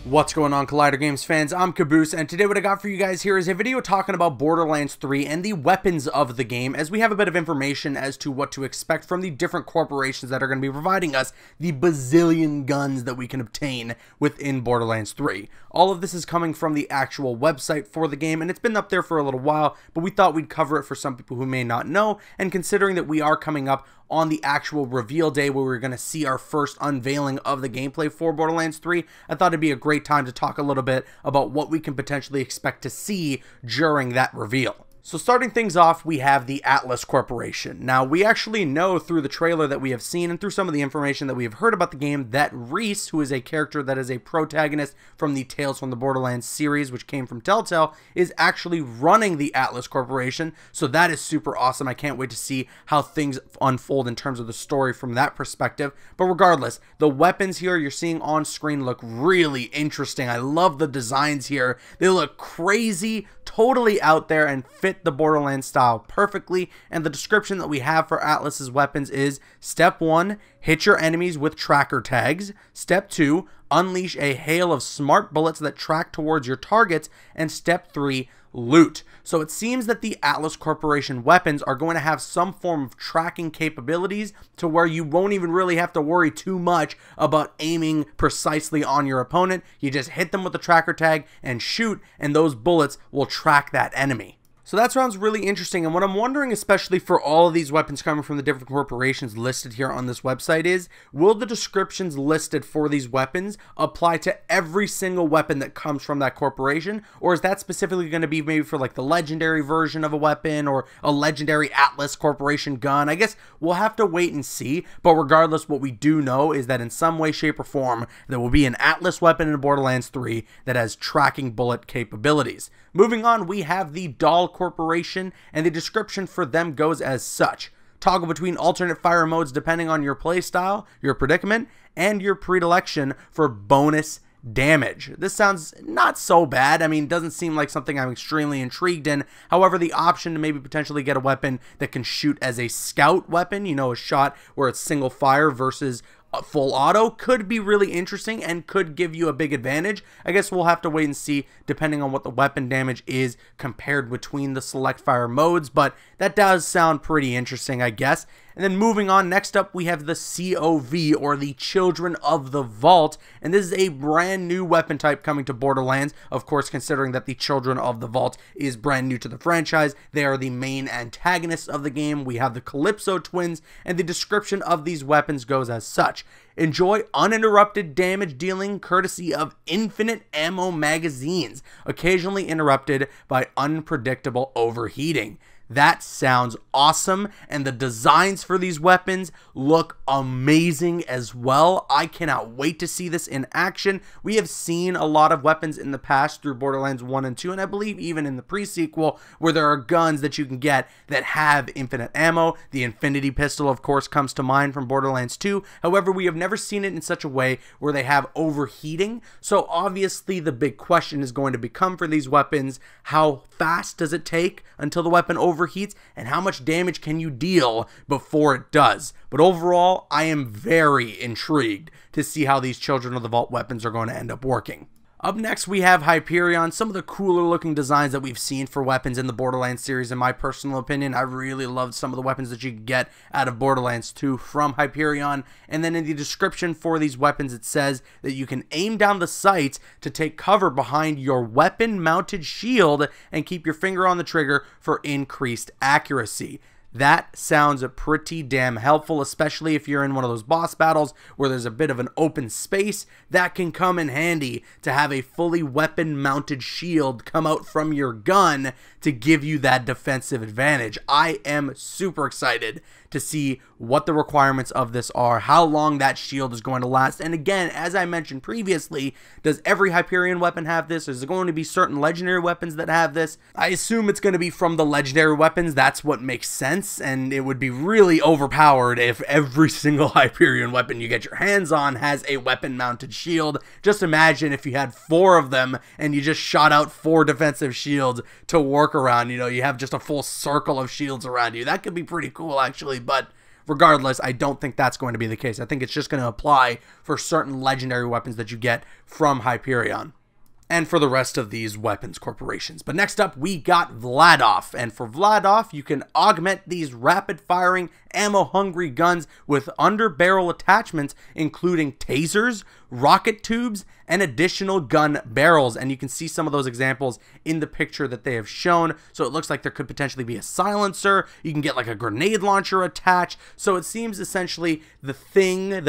What's going on, Collider Games fans? I'm Caboose, and today what I got for you guys here is a video talking about Borderlands 3 and the weapons of the game, as we have a bit of information as to what to expect from the different corporations that are going to be providing us the bazillion guns that we can obtain within Borderlands 3. All of this is coming from the actual website for the game, and it's been up there for a little while, but we thought we'd cover it for some people who may not know, and considering that we are coming up on the actual reveal day where we're going to see our first unveiling of the gameplay for Borderlands 3, I thought it'd be a great time to talk a little bit about what we can potentially expect to see during that reveal. So starting things off, we have the Atlas Corporation. Now, we actually know through the trailer that we have seen and through some of the information that we have heard about the game that Reese, who is a character that is a protagonist from the Tales from the Borderlands series, which came from Telltale, is actually running the Atlas Corporation. So that is super awesome. I can't wait to see how things unfold in terms of the story from that perspective. But regardless, the weapons here you're seeing on screen look really interesting. I love the designs here. They look crazy, totally out there, and fit the Borderlands style perfectly. And the description that we have for Atlas's weapons is: Step 1, hit your enemies with tracker tags. Step 2, unleash a hail of smart bullets that track towards your targets. And Step 3, loot. So it seems that the Atlas Corporation weapons are going to have some form of tracking capabilities to where you won't even really have to worry too much about aiming precisely on your opponent. You just hit them with the tracker tag and shoot, and those bullets will track that enemy. So that sounds really interesting, and what I'm wondering, especially for all of these weapons coming from the different corporations listed here on this website, is will the descriptions listed for these weapons apply to every single weapon that comes from that corporation, or is that specifically going to be maybe for like the legendary version of a weapon or a legendary Atlas Corporation gun? I guess we'll have to wait and see, but regardless, what we do know is that in some way, shape, or form, there will be an Atlas weapon in Borderlands 3 that has tracking bullet capabilities. Moving on, we have the Doll Corporation, and the description for them goes as such: toggle between alternate fire modes depending on your playstyle, your predicament, and your predilection for bonus damage. This sounds not so bad. I mean, it doesn't seem like something I'm extremely intrigued in. However, the option to maybe potentially get a weapon that can shoot as a scout weapon, you know, a shot where it's single fire versus full auto, could be really interesting and could give you a big advantage. I guess we'll have to wait and see depending on what the weapon damage is compared between the select fire modes, but that does sound pretty interesting, I guess. And then moving on, next up we have the COV, or the Children of the Vault, and this is a brand new weapon type coming to Borderlands. Of course, considering that the Children of the Vault is brand new to the franchise, they are the main antagonists of the game. We have the Calypso twins, and the description of these weapons goes as such: enjoy uninterrupted damage dealing courtesy of infinite ammo magazines, occasionally interrupted by unpredictable overheating. That sounds awesome, and the designs for these weapons look amazing as well. I cannot wait to see this in action. We have seen a lot of weapons in the past through Borderlands 1 and 2, and I believe even in the pre-sequel, where there are guns that you can get that have infinite ammo. The Infinity Pistol, of course, comes to mind from Borderlands 2. However, we have never seen it in such a way where they have overheating. So obviously the big question is going to become for these weapons: how fast does it take until the weapon overheats, and how much damage can you deal before it does? But overall, I am very intrigued to see how these Children of the Vault weapons are going to end up working. Up next, we have Hyperion. Some of the cooler looking designs that we've seen for weapons in the Borderlands series, in my personal opinion. I really loved some of the weapons that you can get out of Borderlands 2 from Hyperion. And then in the description for these weapons, it says that you can aim down the sights to take cover behind your weapon mounted shield and keep your finger on the trigger for increased accuracy. That sounds pretty damn helpful, especially if you're in one of those boss battles where there's a bit of an open space. That can come in handy to have a fully weapon mounted shield come out from your gun to give you that defensive advantage. I am super excited to see what the requirements of this are, how long that shield is going to last. And again, as I mentioned previously, does every Hyperion weapon have this? Is there going to be certain legendary weapons that have this? I assume it's going to be from the legendary weapons. That's what makes sense, and it would be really overpowered if every single Hyperion weapon you get your hands on has a weapon mounted shield. Just imagine if you had 4 of them and you just shot out 4 defensive shields to work around. You know, you have just a full circle of shields around you. That could be pretty cool, actually. But regardless, I don't think that's going to be the case. I think it's just going to apply for certain legendary weapons that you get from Hyperion, and for the rest of these weapons corporations. But next up, we got Vladof. And for Vladof, you can augment these rapid-firing, ammo-hungry guns with underbarrel attachments, including tasers, rocket tubes, and additional gun barrels. And you can see some of those examples in the picture that they have shown. So it looks like there could potentially be a silencer. You can get like a grenade launcher attached. So it seems essentially the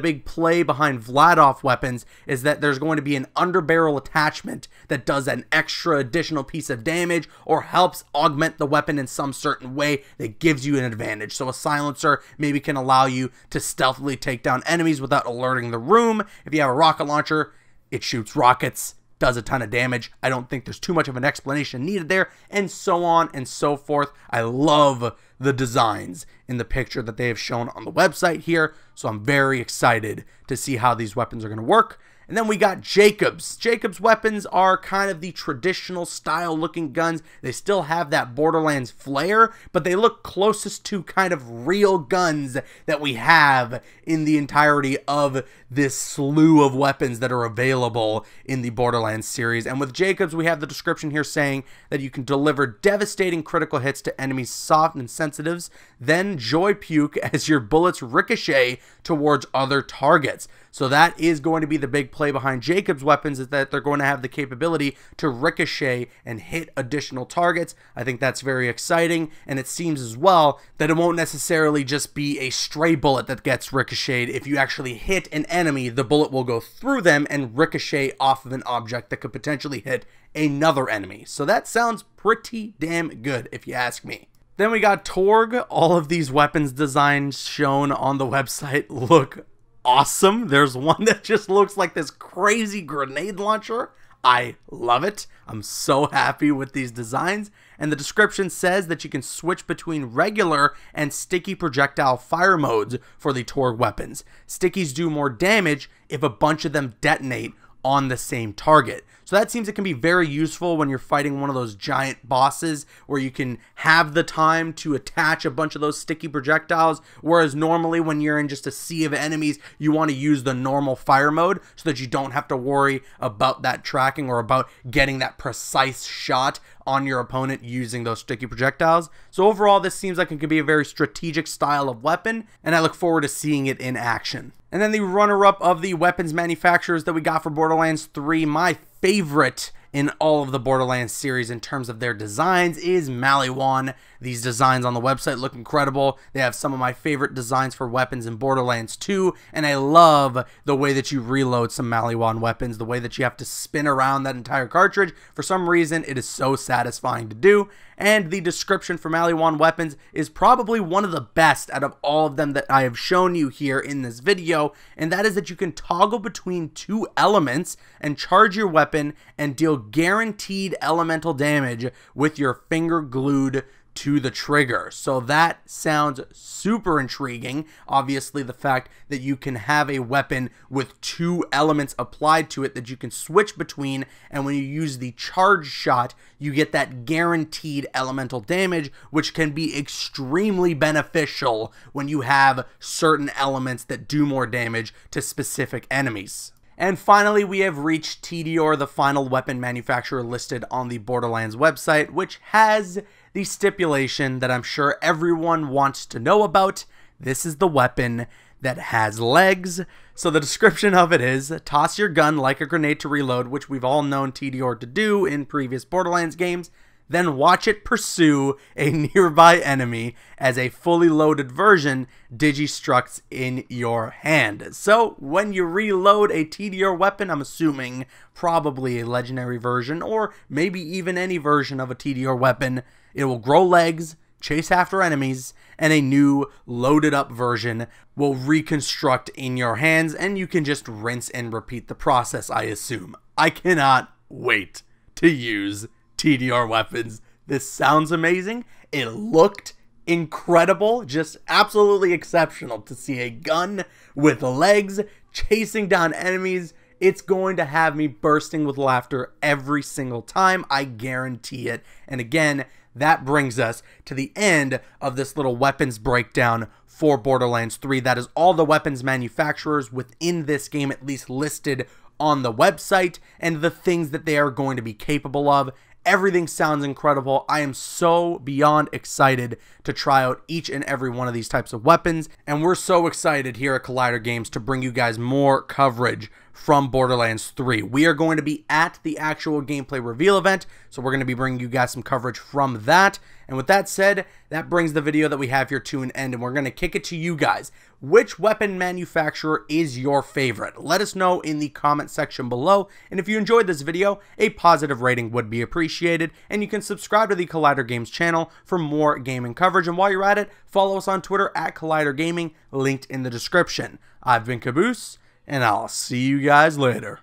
big play behind Vladof weapons is that there's going to be an underbarrel attachment that does an extra additional piece of damage or helps augment the weapon in some certain way that gives you an advantage. So a silencer maybe can allow you to stealthily take down enemies without alerting the room. If you have a rocket launcher, it shoots rockets, does a ton of damage. I don't think there's too much of an explanation needed there, and so on and so forth. I love the designs in the picture that they have shown on the website here, so I'm very excited to see how these weapons are going to work. And then we got Jacobs. Jacobs weapons are kind of the traditional style looking guns. They still have that Borderlands flair, but they look closest to kind of real guns that we have in the entirety of this slew of weapons that are available in the Borderlands series. And with Jacobs, we have the description here saying that you can deliver devastating critical hits to enemies soft and sensitives, then joy puke as your bullets ricochet towards other targets. So that is going to be the big play behind Jacobs weapons, is that they're going to have the capability to ricochet and hit additional targets. I think that's very exciting, and it seems as well that it won't necessarily just be a stray bullet that gets ricocheted. If you actually hit an enemy, the bullet will go through them and ricochet off of an object that could potentially hit another enemy. So that sounds pretty damn good if you ask me. Then we got Torg. All of these weapons designs shown on the website look awesome. There's one that just looks like this crazy grenade launcher. I love it. I'm so happy with these designs. And the description says that you can switch between regular and sticky projectile fire modes for the Torg weapons. Stickies do more damage if a bunch of them detonate on the same target. So that seems it can be very useful when you're fighting one of those giant bosses where you can have the time to attach a bunch of those sticky projectiles, whereas normally when you're in just a sea of enemies, you want to use the normal fire mode so that you don't have to worry about that tracking or about getting that precise shot on your opponent using those sticky projectiles. So overall, this seems like it could be a very strategic style of weapon, and I look forward to seeing it in action. And then the runner-up of the weapons manufacturers that we got for Borderlands 3, my favorite in all of the Borderlands series in terms of their designs, is Maliwan. These designs on the website look incredible. They have some of my favorite designs for weapons in Borderlands 2, and I love the way that you reload some Maliwan weapons, the way that you have to spin around that entire cartridge. For some reason, it is so satisfying to do. And the description for Maliwan weapons is probably one of the best out of all of them that I have shown you here in this video, and that is that you can toggle between two elements and charge your weapon and deal guaranteed elemental damage with your finger glued to the trigger. So that sounds super intriguing. Obviously, the fact that you can have a weapon with two elements applied to it that you can switch between, and when you use the charge shot, you get that guaranteed elemental damage, which can be extremely beneficial when you have certain elements that do more damage to specific enemies. And finally, we have reached Tediore, the final weapon manufacturer listed on the Borderlands website, which has the stipulation that I'm sure everyone wants to know about. This is the weapon that has legs. So the description of it is, toss your gun like a grenade to reload, which we've all known Tediore to do in previous Borderlands games. Then watch it pursue a nearby enemy as a fully loaded version digistructs in your hand. So when you reload a Tediore weapon, I'm assuming probably a legendary version or maybe even any version of a Tediore weapon, it will grow legs, chase after enemies, and a new loaded up version will reconstruct in your hands, and you can just rinse and repeat the process, I assume. I cannot wait to use Tediore weapons. This sounds amazing. It looked incredible, just absolutely exceptional to see a gun with legs chasing down enemies. It's going to have me bursting with laughter every single time, I guarantee it. And again, that brings us to the end of this little weapons breakdown for Borderlands 3. That is all the weapons manufacturers within this game, at least listed on the website, and the things that they are going to be capable of. Everything sounds incredible. I am so beyond excited to try out each and every one of these types of weapons, and we're so excited here at Collider Games to bring you guys more coverage from Borderlands 3. We are going to be at the actual gameplay reveal event, so we're going to be bringing you guys some coverage from that. And with that said, that brings the video that we have here to an end, and we're going to kick it to you guys. Which weapon manufacturer is your favorite? Let us know in the comment section below, and if you enjoyed this video, a positive rating would be appreciated, and you can subscribe to the Collider Games channel for more gaming coverage, and while you're at it, follow us on Twitter at Collider Gaming, linked in the description. I've been Caboose, and I'll see you guys later.